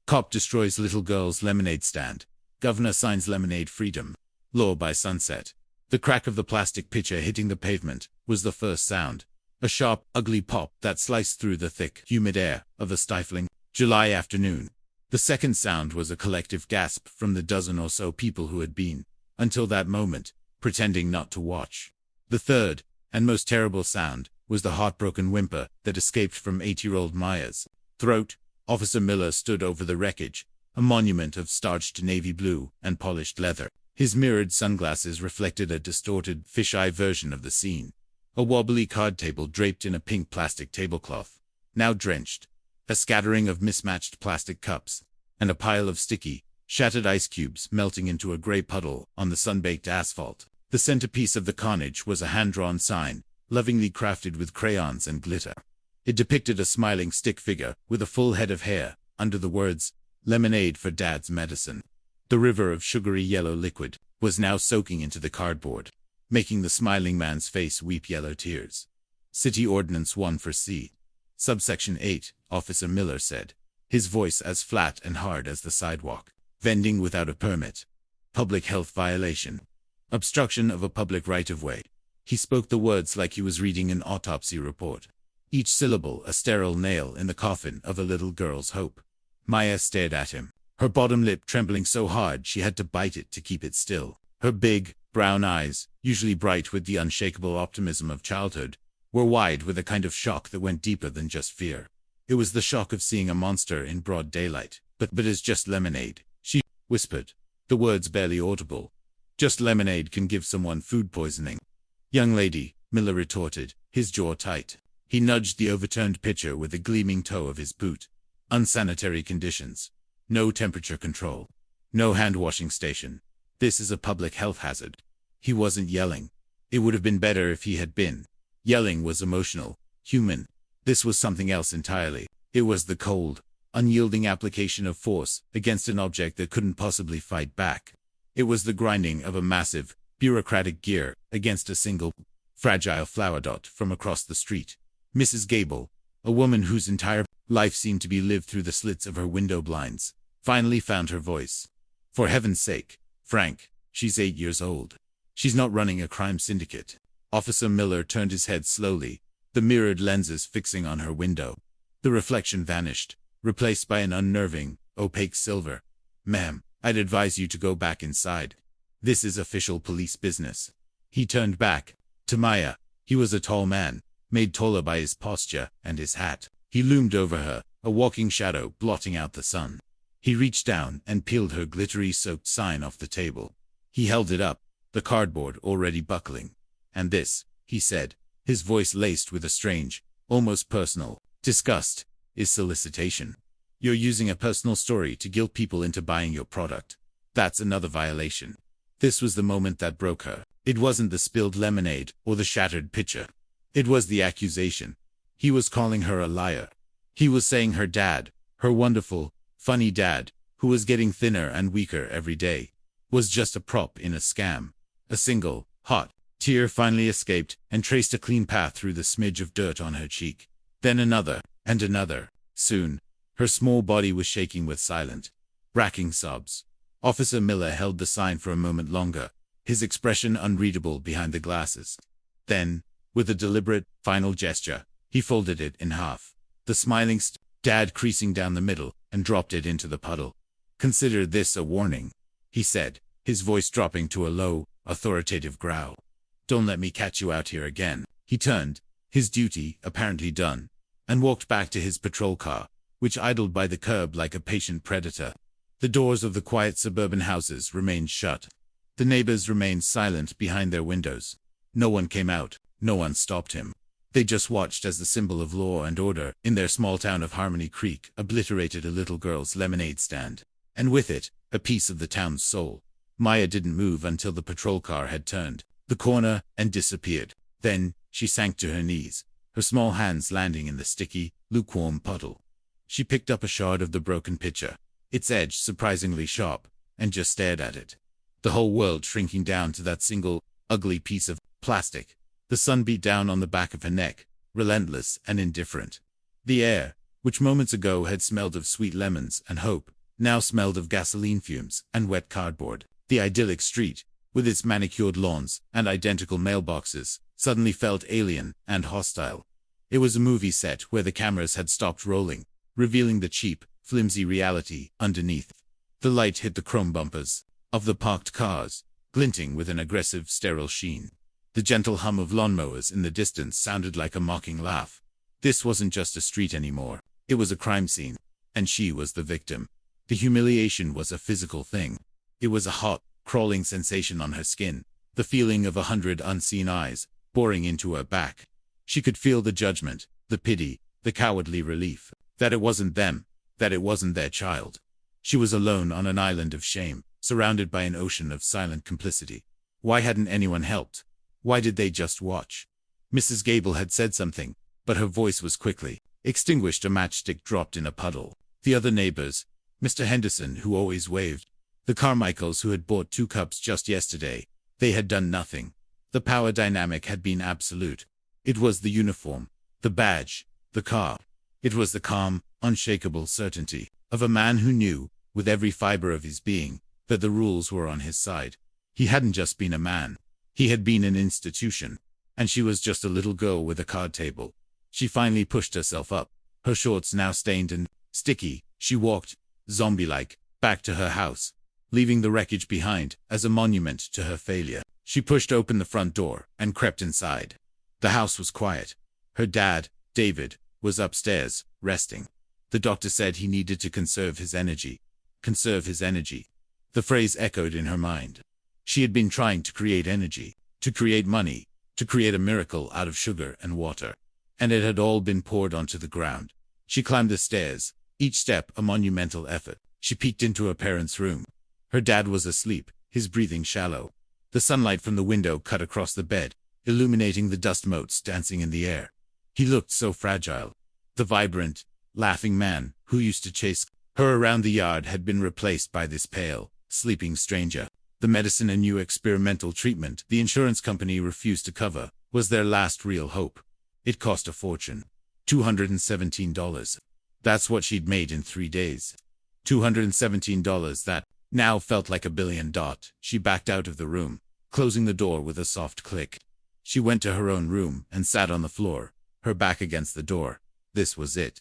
Cop destroys little girl's lemonade stand. Governor signs lemonade freedom. Law by sunset. The crack of the plastic pitcher hitting the pavement was the first sound. A sharp, ugly pop that sliced through the thick, humid air of a stifling July afternoon. The second sound was a collective gasp from the dozen or so people who had been, until that moment, pretending not to watch. The third, and most terrible sound, was the heartbroken whimper that escaped from 8-year-old Maya's throat. Officer Miller stood over the wreckage, a monument of starched navy blue and polished leather. His mirrored sunglasses reflected a distorted, fisheye version of the scene. A wobbly card table draped in a pink plastic tablecloth, now drenched. A scattering of mismatched plastic cups, and a pile of sticky, shattered ice cubes melting into a gray puddle on the sun-baked asphalt. The centerpiece of the carnage was a hand-drawn sign, lovingly crafted with crayons and glitter. It depicted a smiling stick figure with a full head of hair, under the words, "Lemonade for Dad's Medicine." The river of sugary yellow liquid was now soaking into the cardboard, making the smiling man's face weep yellow tears. City Ordinance 1 for C. Subsection 8, Officer Miller said, his voice as flat and hard as the sidewalk. Vending without a permit. Public health violation. Obstruction of a public right-of-way. He spoke the words like he was reading an autopsy report. Each syllable a sterile nail in the coffin of a little girl's hope. Maya stared at him, her bottom lip trembling so hard she had to bite it to keep it still. Her big, brown eyes, usually bright with the unshakable optimism of childhood, were wide with a kind of shock that went deeper than just fear. It was the shock of seeing a monster in broad daylight. But it's just lemonade, she whispered, the words barely audible. Just lemonade can give someone food poisoning. Young lady, Miller retorted, his jaw tight. He nudged the overturned pitcher with the gleaming toe of his boot. Unsanitary conditions. No temperature control. No hand-washing station. This is a public health hazard. He wasn't yelling. It would have been better if he had been. Yelling was emotional, human. This was something else entirely. It was the cold, unyielding application of force against an object that couldn't possibly fight back. It was the grinding of a massive, bureaucratic gear against a single, fragile flower dot from across the street. Mrs. Gable, a woman whose entire life seemed to be lived through the slits of her window blinds, finally found her voice. For heaven's sake, Frank, she's 8 years old. She's not running a crime syndicate. Officer Miller turned his head slowly, the mirrored lenses fixing on her window. The reflection vanished, replaced by an unnerving, opaque silver. Ma'am, I'd advise you to go back inside. This is official police business. He turned back. To Maya, he was a tall man, made taller by his posture and his hat. He loomed over her, a walking shadow blotting out the sun. He reached down and peeled her glittery-soaked sign off the table. He held it up, the cardboard already buckling. And this, he said, his voice laced with a strange, almost personal, disgust, is solicitation. You're using a personal story to guilt people into buying your product. That's another violation. This was the moment that broke her. It wasn't the spilled lemonade or the shattered pitcher. It was the accusation. He was calling her a liar. He was saying her dad, her wonderful, funny dad, who was getting thinner and weaker every day, was just a prop in a scam. A single, hot tear finally escaped and traced a clean path through the smidge of dirt on her cheek. Then another, and another. Soon, her small body was shaking with silent, racking sobs. Officer Miller held the sign for a moment longer, his expression unreadable behind the glasses. Then, with a deliberate, final gesture, he folded it in half, the smiling dad creasing down the middle, and dropped it into the puddle. Consider this a warning, he said, his voice dropping to a low, authoritative growl. Don't let me catch you out here again. He turned, his duty apparently done, and walked back to his patrol car, which idled by the curb like a patient predator. The doors of the quiet suburban houses remained shut. The neighbors remained silent behind their windows. No one came out, no one stopped him. They just watched as the symbol of law and order in their small town of Harmony Creek obliterated a little girl's lemonade stand, and with it, a piece of the town's soul. Maya didn't move until the patrol car had turned the corner and disappeared. Then, she sank to her knees, her small hands landing in the sticky, lukewarm puddle. She picked up a shard of the broken pitcher, its edge surprisingly sharp, and just stared at it. The whole world shrinking down to that single, ugly piece of plastic. The sun beat down on the back of her neck, relentless and indifferent. The air, which moments ago had smelled of sweet lemons and hope, now smelled of gasoline fumes and wet cardboard. The idyllic street, with its manicured lawns and identical mailboxes, suddenly felt alien and hostile. It was a movie set where the cameras had stopped rolling, revealing the cheap, flimsy reality underneath. The light hit the chrome bumpers of the parked cars, glinting with an aggressive, sterile sheen. The gentle hum of lawnmowers in the distance sounded like a mocking laugh. This wasn't just a street anymore. It was a crime scene, and she was the victim. The humiliation was a physical thing. It was a hot, crawling sensation on her skin, the feeling of 100 unseen eyes boring into her back. She could feel the judgment, the pity, the cowardly relief, that it wasn't them, that it wasn't their child. She was alone on an island of shame, surrounded by an ocean of silent complicity. Why hadn't anyone helped? Why did they just watch? Mrs. Gable had said something, but her voice was quickly extinguished. A matchstick dropped in a puddle. The other neighbors, Mr. Henderson, who always waved, the Carmichaels, who had bought 2 cups just yesterday, they had done nothing. The power dynamic had been absolute. It was the uniform, the badge, the car. It was the calm, unshakable certainty of a man who knew, with every fiber of his being, that the rules were on his side. He hadn't just been a man. He had been an institution. And she was just a little girl with a card table. She finally pushed herself up, her shorts now stained and sticky. She walked, zombie-like, back to her house, leaving the wreckage behind as a monument to her failure. She pushed open the front door and crept inside. The house was quiet. Her dad, David, was upstairs, resting. The doctor said he needed to conserve his energy. Conserve his energy. The phrase echoed in her mind. She had been trying to create energy, to create money, to create a miracle out of sugar and water. And it had all been poured onto the ground. She climbed the stairs, each step a monumental effort. She peeked into her parents' room. Her dad was asleep, his breathing shallow. The sunlight from the window cut across the bed, illuminating the dust motes dancing in the air. He looked so fragile. The vibrant, laughing man who used to chase her around the yard had been replaced by this pale, sleeping stranger. The medicine and new experimental treatment the insurance company refused to cover was their last real hope. It cost a fortune. $217. That's what she'd made in 3 days. $217 that now felt like $1 billion. She backed out of the room, closing the door with a soft click. She went to her own room and sat on the floor, her back against the door. This was it.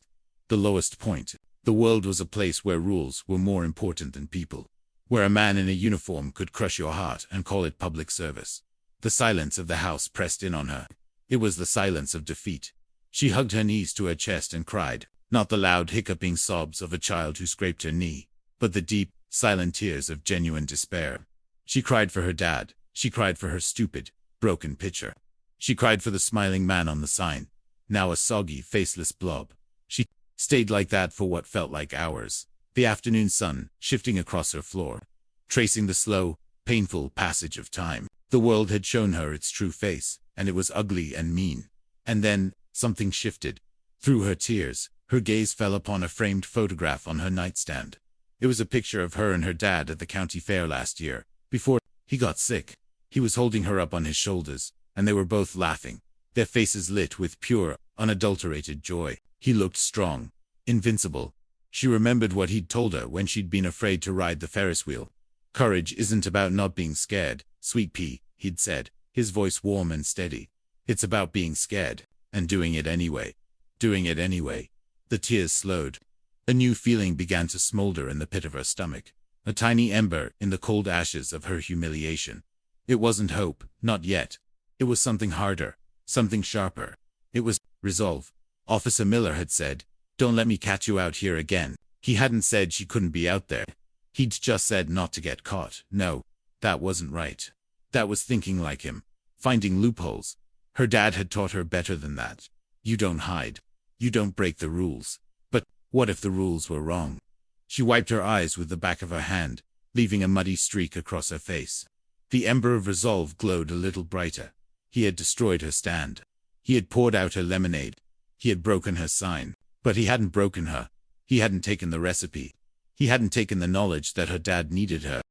The lowest point. The world was a place where rules were more important than people, where a man in a uniform could crush your heart and call it public service. The silence of the house pressed in on her. It was the silence of defeat. She hugged her knees to her chest and cried, not the loud hiccuping sobs of a child who scraped her knee, but the deep, silent tears of genuine despair. She cried for her dad. She cried for her stupid, broken picture. She cried for the smiling man on the sign, now a soggy, faceless blob. She stayed like that for what felt like hours. The afternoon sun shifting across her floor, tracing the slow, painful passage of time. The world had shown her its true face, and it was ugly and mean. And then, something shifted. Through her tears, her gaze fell upon a framed photograph on her nightstand. It was a picture of her and her dad at the county fair last year, before he got sick. He was holding her up on his shoulders, and they were both laughing, their faces lit with pure, unadulterated joy. He looked strong, invincible. She remembered what he'd told her when she'd been afraid to ride the Ferris wheel. Courage isn't about not being scared, sweet pea, he'd said, his voice warm and steady. It's about being scared, and doing it anyway. Doing it anyway. The tears slowed. A new feeling began to smolder in the pit of her stomach, a tiny ember in the cold ashes of her humiliation. It wasn't hope, not yet. It was something harder, something sharper. It was resolve. Officer Miller had said, "Don't let me catch you out here again." He hadn't said she couldn't be out there. He'd just said not to get caught. No, that wasn't right. That was thinking like him, finding loopholes. Her dad had taught her better than that. You don't hide. You don't break the rules. But what if the rules were wrong? She wiped her eyes with the back of her hand, leaving a muddy streak across her face. The ember of resolve glowed a little brighter. He had destroyed her stand. He had poured out her lemonade. He had broken her sign. But he hadn't broken her. He hadn't taken the recipe. He hadn't taken the knowledge that her dad needed her.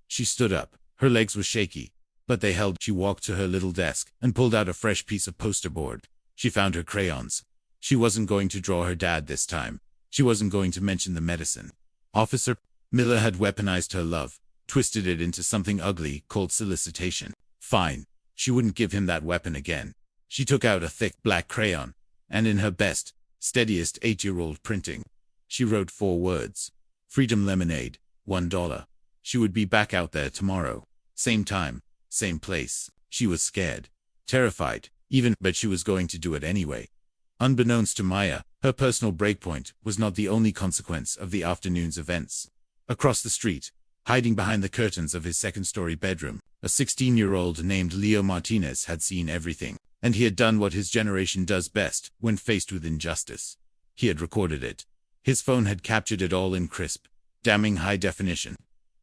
She stood up. Her legs were shaky, but they held. She walked to her little desk and pulled out a fresh piece of poster board. She found her crayons. She wasn't going to draw her dad this time. She wasn't going to mention the medicine. "Officer," Miller had weaponized her love, twisted it into something ugly called solicitation. Fine. She wouldn't give him that weapon again. She took out a thick black crayon, and in her best, steadiest 8-year-old printing, she wrote 4 words. Freedom Lemonade, $1. She would be back out there tomorrow. Same time, same place. She was scared, terrified, but she was going to do it anyway. Unbeknownst to Maya, her personal breakpoint was not the only consequence of the afternoon's events. Across the street, hiding behind the curtains of his second-story bedroom, a 16-year-old named Leo Martinez had seen everything, and he had done what his generation does best when faced with injustice. He had recorded it. His phone had captured it all in crisp, damning high definition.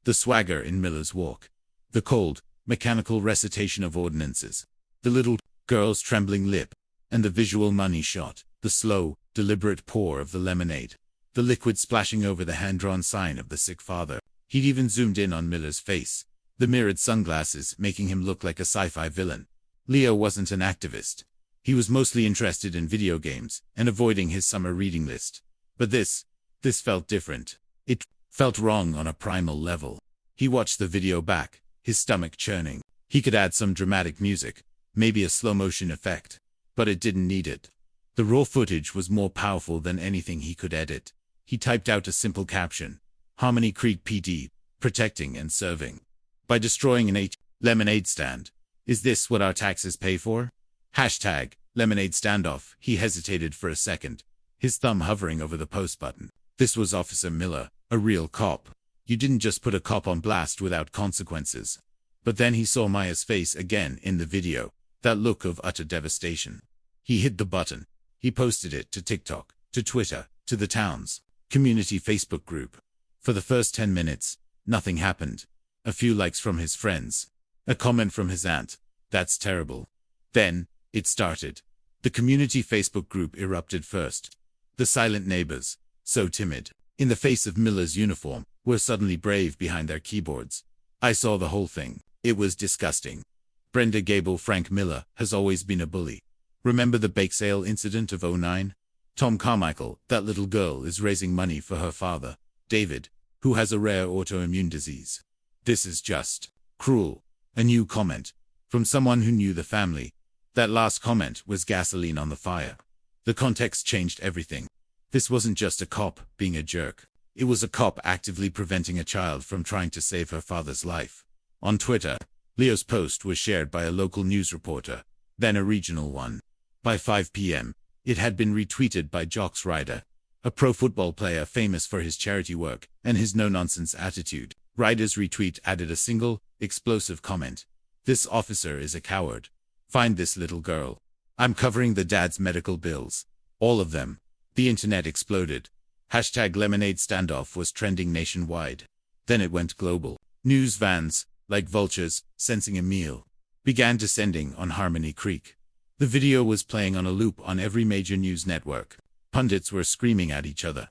The swagger in Miller's walk, the cold, mechanical recitation of ordinances, the little girl's trembling lip, and the visual money shot, the slow, deliberate pour of the lemonade, the liquid splashing over the hand-drawn sign of the sick father. He'd even zoomed in on Miller's face, the mirrored sunglasses making him look like a sci-fi villain. Leo wasn't an activist. He was mostly interested in video games and avoiding his summer reading list. But this felt different. It felt wrong on a primal level. He watched the video back, his stomach churning. He could add some dramatic music, maybe a slow-motion effect, but it didn't need it. The raw footage was more powerful than anything he could edit. He typed out a simple caption: Harmony Creek PD, protecting and serving. By destroying an lemonade stand. Is this what our taxes pay for? Hashtag lemonade standoff. He hesitated for a second, his thumb hovering over the post button. This was Officer Miller, a real cop. You didn't just put a cop on blast without consequences. But then he saw Maya's face again in the video, that look of utter devastation. He hit the button. He posted it to TikTok, to Twitter, to the town's community Facebook group. For the first 10 minutes, nothing happened. A few likes from his friends. A comment from his aunt. That's terrible. Then, it started. The community Facebook group erupted first. The silent neighbors, so timid, in the face of Miller's uniform, were suddenly brave behind their keyboards. I saw the whole thing. It was disgusting. Brenda Gable Frank Miller has always been a bully. Remember the bake sale incident of '09? Tom Carmichael, that little girl is raising money for her father, David, who has a rare autoimmune disease. This is just cruel. A new comment from someone who knew the family. That last comment was gasoline on the fire. The context changed everything. This wasn't just a cop being a jerk. It was a cop actively preventing a child from trying to save her father's life. On Twitter, Leo's post was shared by a local news reporter, then a regional one. By 5 p.m., it had been retweeted by Jocks Ryder, a pro football player famous for his charity work and his no-nonsense attitude. Ryder's retweet added a single, explosive comment. This officer is a coward. Find this little girl. I'm covering the dad's medical bills. All of them. The internet exploded. Hashtag lemonade standoff was trending nationwide. Then it went global. News vans, like vultures, sensing a meal, began descending on Harmony Creek. The video was playing on a loop on every major news network. Pundits were screaming at each other.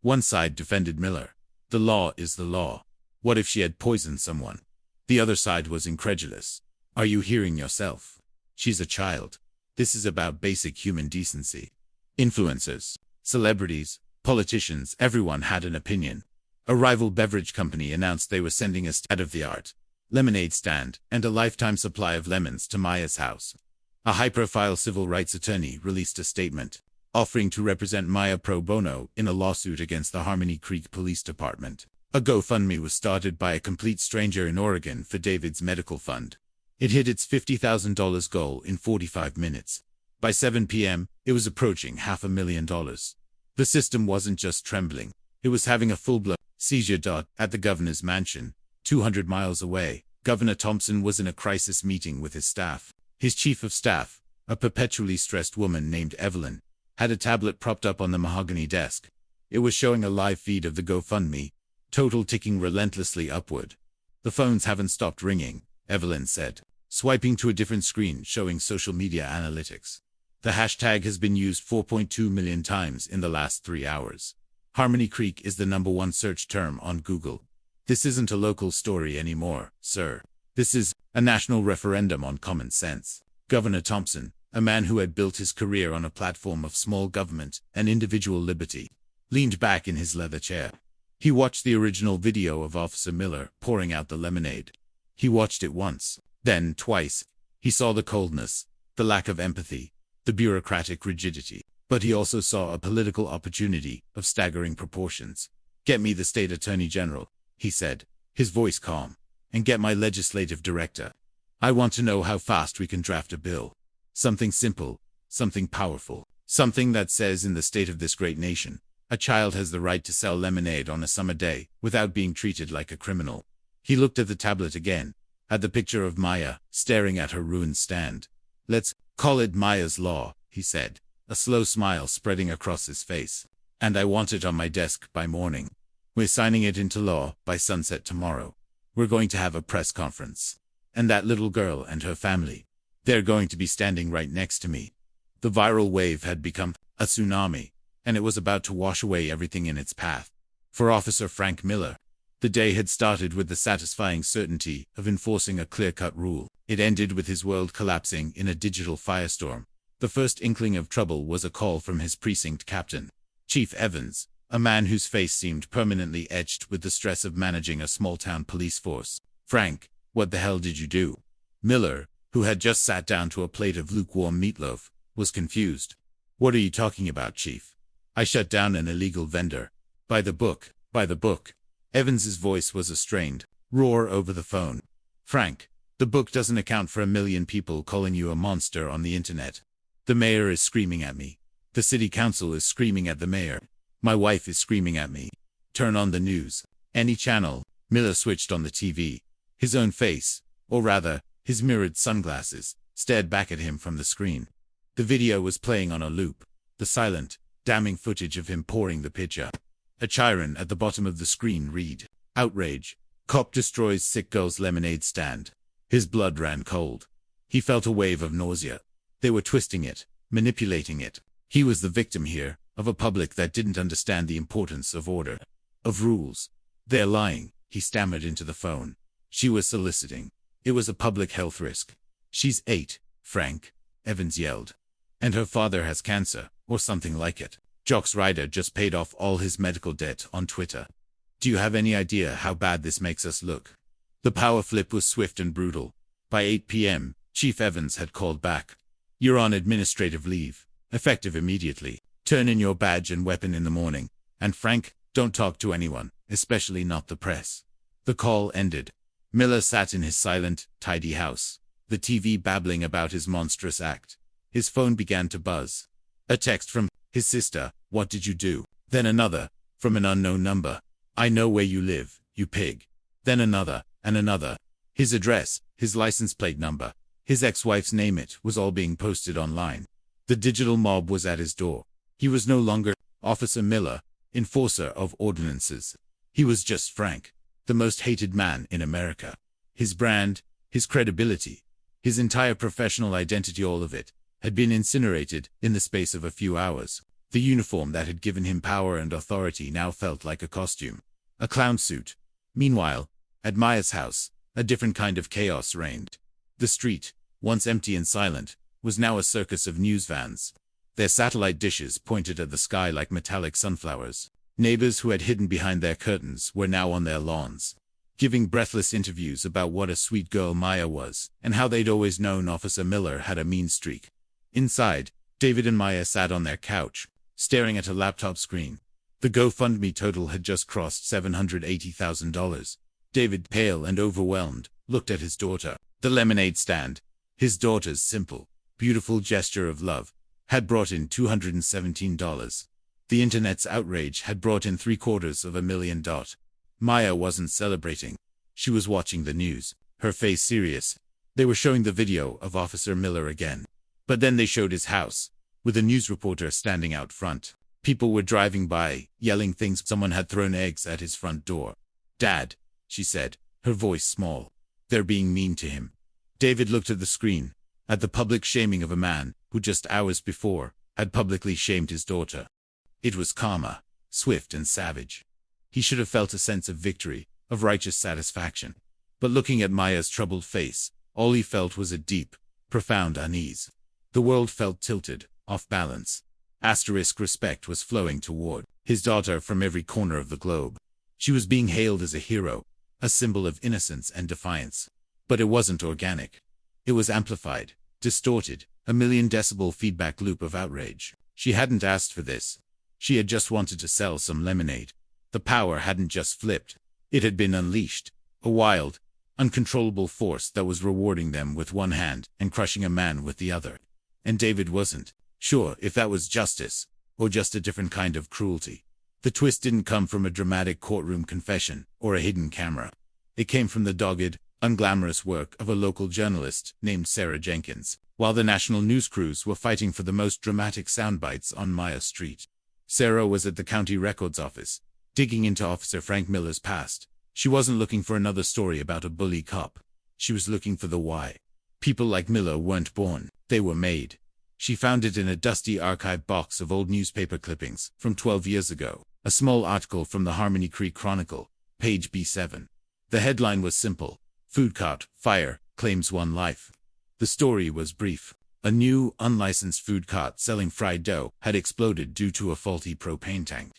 One side defended Miller. The law is the law. What if she had poisoned someone? The other side was incredulous. Are you hearing yourself? She's a child. This is about basic human decency. Influencers, celebrities, politicians, everyone had an opinion. A rival beverage company announced they were sending a state-of-the-art lemonade stand and a lifetime supply of lemons to Maya's house. A high-profile civil rights attorney released a statement, offering to represent Maya pro bono in a lawsuit against the Harmony Creek Police Department. A GoFundMe was started by a complete stranger in Oregon for David's medical fund. It hit its $50,000 goal in 45 minutes. By 7 p.m., it was approaching $500,000. The system wasn't just trembling. It was having a full-blown seizure. At the governor's mansion, 200 miles away, Governor Thompson was in a crisis meeting with his staff. His chief of staff, a perpetually stressed woman named Evelyn, had a tablet propped up on the mahogany desk. It was showing a live feed of the GoFundMe, total ticking relentlessly upward. The phones haven't stopped ringing, Evelyn said, swiping to a different screen showing social media analytics. The hashtag has been used 4.2 million times in the last 3 hours. Harmony Creek is the #1 search term on Google. This isn't a local story anymore, sir. This is a national referendum on common sense. Governor Thompson, a man who had built his career on a platform of small government and individual liberty, leaned back in his leather chair. He watched the original video of Officer Miller pouring out the lemonade. He watched it once, then twice. He saw the coldness, the lack of empathy, the bureaucratic rigidity. But he also saw a political opportunity of staggering proportions. "Get me the state attorney general," he said, his voice calm, "and get my legislative director. I want to know how fast we can draft a bill. Something simple, something powerful, something that says in the state of this great nation, a child has the right to sell lemonade on a summer day without being treated like a criminal." He looked at the tablet again, at the picture of Maya, staring at her ruined stand. "Let's call it Maya's Law," he said, a slow smile spreading across his face. "And I want it on my desk by morning. We're signing it into law by sunset tomorrow. We're going to have a press conference. And that little girl and her family, they're going to be standing right next to me." The viral wave had become a tsunami, and it was about to wash away everything in its path. For Officer Frank Miller, the day had started with the satisfying certainty of enforcing a clear-cut rule. It ended with his world collapsing in a digital firestorm. The first inkling of trouble was a call from his precinct captain, Chief Evans, a man whose face seemed permanently etched with the stress of managing a small-town police force. "Frank, what the hell did you do?" Miller, who had just sat down to a plate of lukewarm meatloaf, was confused. "What are you talking about, Chief?" "I shut down an illegal vendor. By the book, by the book." Evans's voice was a strained roar over the phone. "Frank, the book doesn't account for 1 million people calling you a monster on the internet. The mayor is screaming at me. The city council is screaming at the mayor. My wife is screaming at me. Turn on the news. Any channel." Miller switched on the TV. His own face, or rather, his mirrored sunglasses, stared back at him from the screen. The video was playing on a loop, the silent, damning footage of him pouring the pitcher. A chyron at the bottom of the screen read, "Outrage. Cop destroys sick girl's lemonade stand." His blood ran cold. He felt a wave of nausea. They were twisting it, manipulating it. He was the victim here, of a public that didn't understand the importance of order, of rules. "They're lying," he stammered into the phone. "She was soliciting. It was a public health risk." "She's 8, Frank," Evans yelled. "And her father has cancer, or something like it. Jock's Ryder just paid off all his medical debt on Twitter. Do you have any idea how bad this makes us look?" The power flip was swift and brutal. By 8 p.m., Chief Evans had called back. "You're on administrative leave, effective immediately. Turn in your badge and weapon in the morning. And Frank, don't talk to anyone, especially not the press." The call ended. Miller sat in his silent, tidy house, the TV babbling about his monstrous act. His phone began to buzz. A text from his sister, "What did you do?" Then another, from an unknown number, "I know where you live, you pig." Then another, and another. His address, his license plate number, his ex-wife's name, it was all being posted online. The digital mob was at his door. He was no longer Officer Miller, enforcer of ordinances. He was just Frank, the most hated man in America. His brand, his credibility, his entire professional identity, all of it, had been incinerated in the space of a few hours. The uniform that had given him power and authority now felt like a costume, a clown suit. Meanwhile, at Maya's house, a different kind of chaos reigned. The street, once empty and silent, was now a circus of news vans. Their satellite dishes pointed at the sky like metallic sunflowers. Neighbors who had hidden behind their curtains were now on their lawns, giving breathless interviews about what a sweet girl Maya was, and how they'd always known Officer Miller had a mean streak. Inside, David and Maya sat on their couch, staring at a laptop screen. The GoFundMe total had just crossed $780,000. David, pale and overwhelmed, looked at his daughter. The lemonade stand, his daughter's simple, beautiful gesture of love, had brought in $217. The internet's outrage had brought in $750,000. Maya wasn't celebrating. She was watching the news, her face serious. They were showing the video of Officer Miller again. But then they showed his house, with a news reporter standing out front. People were driving by, yelling things. Someone had thrown eggs at his front door. "Dad," she said, her voice small. "They're being mean to him." David looked at the screen, at the public shaming of a man who just hours before had publicly shamed his daughter. It was karma, swift and savage. He should have felt a sense of victory, of righteous satisfaction. But looking at Maya's troubled face, all he felt was a deep, profound unease. The world felt tilted, off balance. Asterisk respect was flowing toward his daughter from every corner of the globe. She was being hailed as a hero, a symbol of innocence and defiance. But it wasn't organic. It was amplified, distorted, a million-decibel feedback loop of outrage. She hadn't asked for this. She had just wanted to sell some lemonade. The power hadn't just flipped. It had been unleashed. A wild, uncontrollable force that was rewarding them with one hand and crushing a man with the other. And David wasn't sure if that was justice or just a different kind of cruelty. The twist didn't come from a dramatic courtroom confession or a hidden camera. It came from the dogged, unglamorous work of a local journalist named Sarah Jenkins, while the national news crews were fighting for the most dramatic soundbites on Maya Street. Sarah was at the county records office, digging into Officer Frank Miller's past. She wasn't looking for another story about a bully cop. She was looking for the why. People like Miller weren't born, they were made. She found it in a dusty archive box of old newspaper clippings from 12 years ago, a small article from the Harmony Creek Chronicle, page B7. The headline was simple: Food cart, fire, claims one life. The story was brief. A new, unlicensed food cart selling fried dough had exploded due to a faulty propane tank.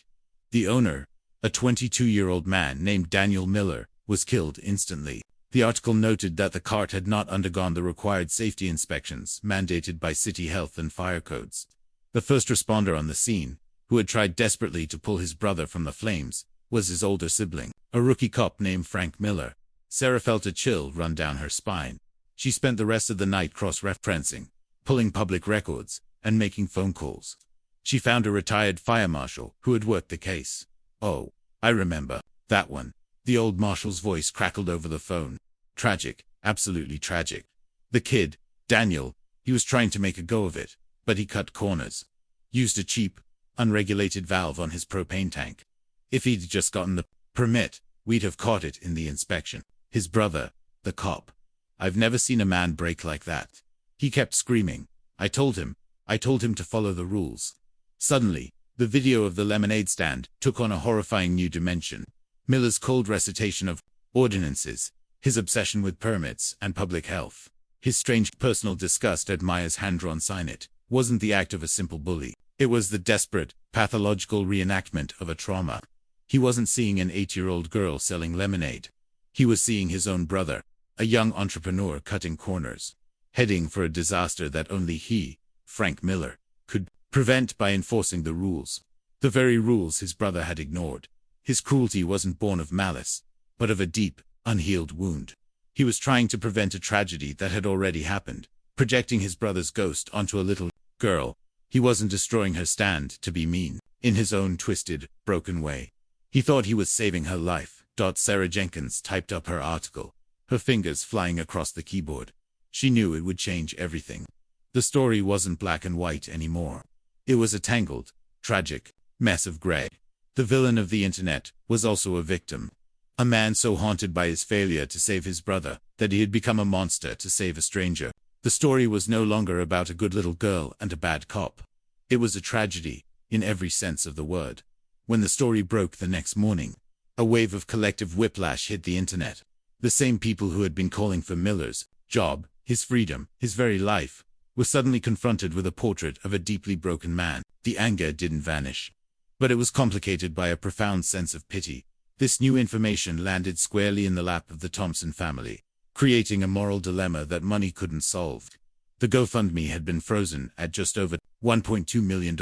The owner, a 22-year-old man named Daniel Miller, was killed instantly. The article noted that the cart had not undergone the required safety inspections mandated by city health and fire codes. The first responder on the scene, who had tried desperately to pull his brother from the flames, was his older sibling, a rookie cop named Frank Miller. Sarah felt a chill run down her spine. She spent the rest of the night cross-referencing, pulling public records, and making phone calls. She found a retired fire marshal who had worked the case. "Oh, I remember that one." The old marshal's voice crackled over the phone. "Tragic, absolutely tragic. The kid, Daniel, he was trying to make a go of it, but he cut corners. Used a cheap, unregulated valve on his propane tank. If he'd just gotten the permit, we'd have caught it in the inspection." His brother, the cop. "I've never seen a man break like that. He kept screaming. I told him to follow the rules." Suddenly, the video of the lemonade stand took on a horrifying new dimension. Miller's cold recitation of ordinances, his obsession with permits and public health, his strange personal disgust at Maya's hand-drawn sign. It wasn't the act of a simple bully. It was the desperate, pathological reenactment of a trauma. He wasn't seeing an 8-year-old girl selling lemonade. He was seeing his own brother, a young entrepreneur cutting corners, heading for a disaster that only he, Frank Miller, could prevent by enforcing the rules. The very rules his brother had ignored. His cruelty wasn't born of malice, but of a deep, unhealed wound. He was trying to prevent a tragedy that had already happened, projecting his brother's ghost onto a little girl. He wasn't destroying her stand to be mean, in his own twisted, broken way. He thought he was saving her life. Sarah Jenkins typed up her article, her fingers flying across the keyboard. She knew it would change everything. The story wasn't black and white anymore. It was a tangled, tragic mess of gray. The villain of the internet was also a victim. A man so haunted by his failure to save his brother that he had become a monster to save a stranger. The story was no longer about a good little girl and a bad cop. It was a tragedy, in every sense of the word. When the story broke the next morning, a wave of collective whiplash hit the internet. The same people who had been calling for Miller's job, his freedom, his very life, were suddenly confronted with a portrait of a deeply broken man. The anger didn't vanish, but it was complicated by a profound sense of pity. This new information landed squarely in the lap of the Thompson family, creating a moral dilemma that money couldn't solve. The GoFundMe had been frozen at just over $1.2 million.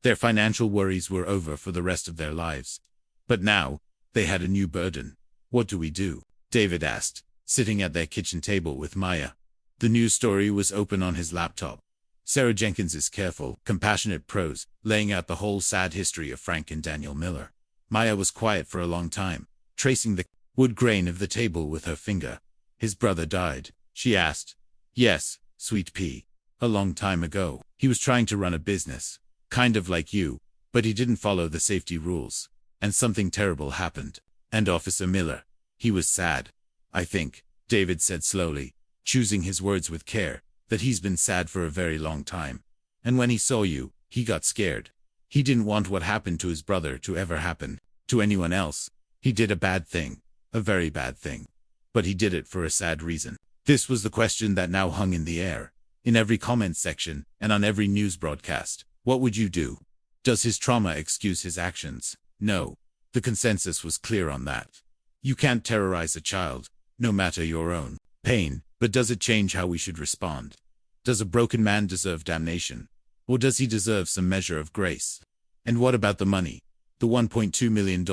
Their financial worries were over for the rest of their lives. But now, they had a new burden. "What do we do?" David asked, sitting at their kitchen table with Maya. The news story was open on his laptop. Sarah Jenkins's careful, compassionate prose, laying out the whole sad history of Frank and Daniel Miller. Maya was quiet for a long time, tracing the wood grain of the table with her finger. "His brother died?" she asked. "Yes, sweet pea. A long time ago. He was trying to run a business, kind of like you, but he didn't follow the safety rules. And something terrible happened. And Officer Miller, he was sad. I think," David said slowly, choosing his words with care, "that he's been sad for a very long time. And when he saw you, he got scared. He didn't want what happened to his brother to ever happen to anyone else. He did a bad thing, a very bad thing. But he did it for a sad reason." This was the question that now hung in the air, in every comment section and on every news broadcast. What would you do? Does his trauma excuse his actions? No. The consensus was clear on that. You can't terrorize a child, no matter your own pain, but does it change how we should respond? Does a broken man deserve damnation? Or does he deserve some measure of grace? And what about the money? The $1.2 million.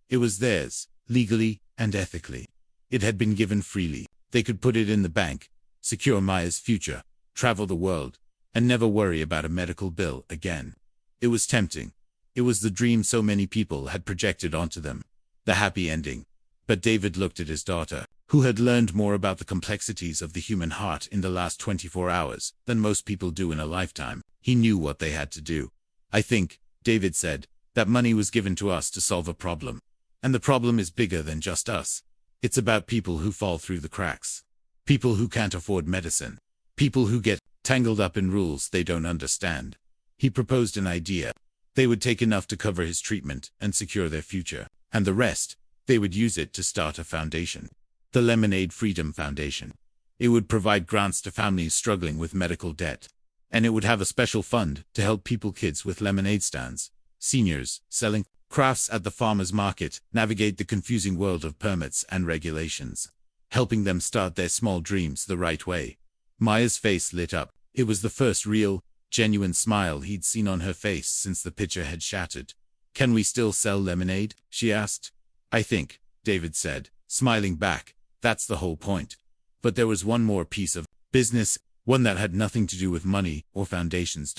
It was theirs, legally and ethically. It had been given freely. They could put it in the bank, secure Maya's future, travel the world, and never worry about a medical bill again. It was tempting. It was the dream so many people had projected onto them. The happy ending. But David looked at his daughter, who had learned more about the complexities of the human heart in the last 24 hours than most people do in a lifetime. He knew what they had to do. I think, David said, that money was given to us to solve a problem. And the problem is bigger than just us. It's about people who fall through the cracks. People who can't afford medicine. People who get tangled up in rules they don't understand. He proposed an idea. They would take enough to cover his treatment and secure their future. And the rest, they would use it to start a foundation. The Lemonade Freedom Foundation. It would provide grants to families struggling with medical debt. And it would have a special fund to help kids with lemonade stands, seniors selling crafts at the farmers market, navigate the confusing world of permits and regulations, helping them start their small dreams the right way. Maya's face lit up. It was the first real, genuine smile he'd seen on her face since the pitcher had shattered. Can we still sell lemonade? She asked. I think, David said, smiling back. That's the whole point. But there was one more piece of business, one that had nothing to do with money or foundations.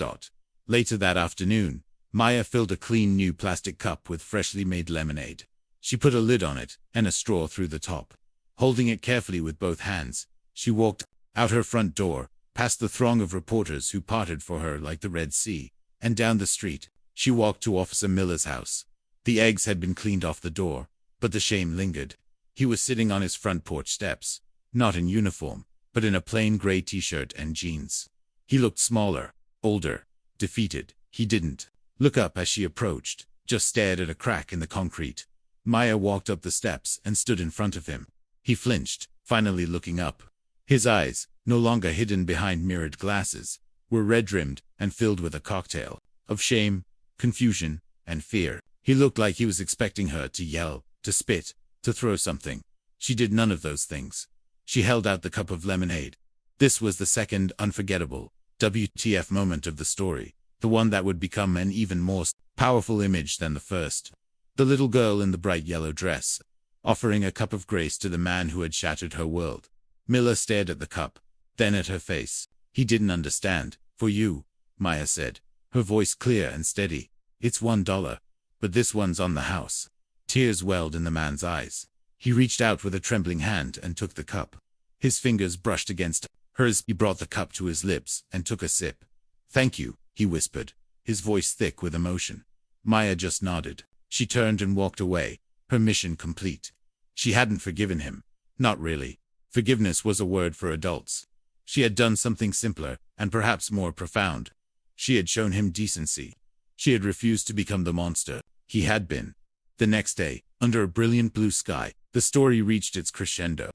Later that afternoon, Maya filled a clean new plastic cup with freshly made lemonade. She put a lid on it and a straw through the top. Holding it carefully with both hands, she walked out her front door, past the throng of reporters who parted for her like the Red Sea, and down the street. She walked to Officer Miller's house. The eggs had been cleaned off the door, but the shame lingered. He was sitting on his front porch steps, not in uniform, but in a plain gray t-shirt and jeans. He looked smaller, older, defeated. He didn't look up as she approached, just stared at a crack in the concrete. Maya walked up the steps and stood in front of him. He flinched, finally looking up. His eyes, no longer hidden behind mirrored glasses, were red-rimmed and filled with a cocktail of shame, confusion, and fear. He looked like he was expecting her to yell, to spit, to throw something. She did none of those things. She held out the cup of lemonade. This was the second unforgettable WTF moment of the story, the one that would become an even more powerful image than the first. The little girl in the bright yellow dress, offering a cup of grace to the man who had shattered her world. Miller stared at the cup, then at her face. He didn't understand. For you, Maya said, her voice clear and steady. It's $1. But this one's on the house. Tears welled in the man's eyes. He reached out with a trembling hand and took the cup. His fingers brushed against hers. He brought the cup to his lips and took a sip. Thank you, he whispered, his voice thick with emotion. Maya just nodded. She turned and walked away, her mission complete. She hadn't forgiven him. Not really. Forgiveness was a word for adults. She had done something simpler, and perhaps more profound. She had shown him decency. She had refused to become the monster he had been. The next day, under a brilliant blue sky, the story reached its crescendo.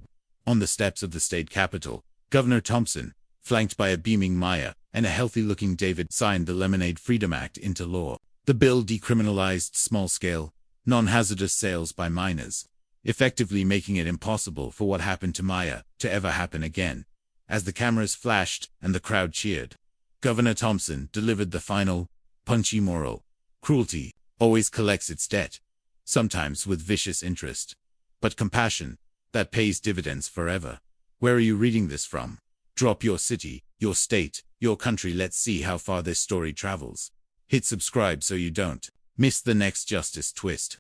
On the steps of the state capitol, Governor Thompson, flanked by a beaming Maya and a healthy-looking David, signed the Lemonade Freedom Act into law. The bill decriminalized small-scale, non-hazardous sales by minors, effectively making it impossible for what happened to Maya to ever happen again. As the cameras flashed and the crowd cheered, Governor Thompson delivered the final, punchy moral. Cruelty always collects its debt, sometimes with vicious interest. But compassion, that pays dividends forever. Where are you reading this from? Drop your city, your state, your country. Let's see how far this story travels. Hit subscribe so you don't miss the next justice twist.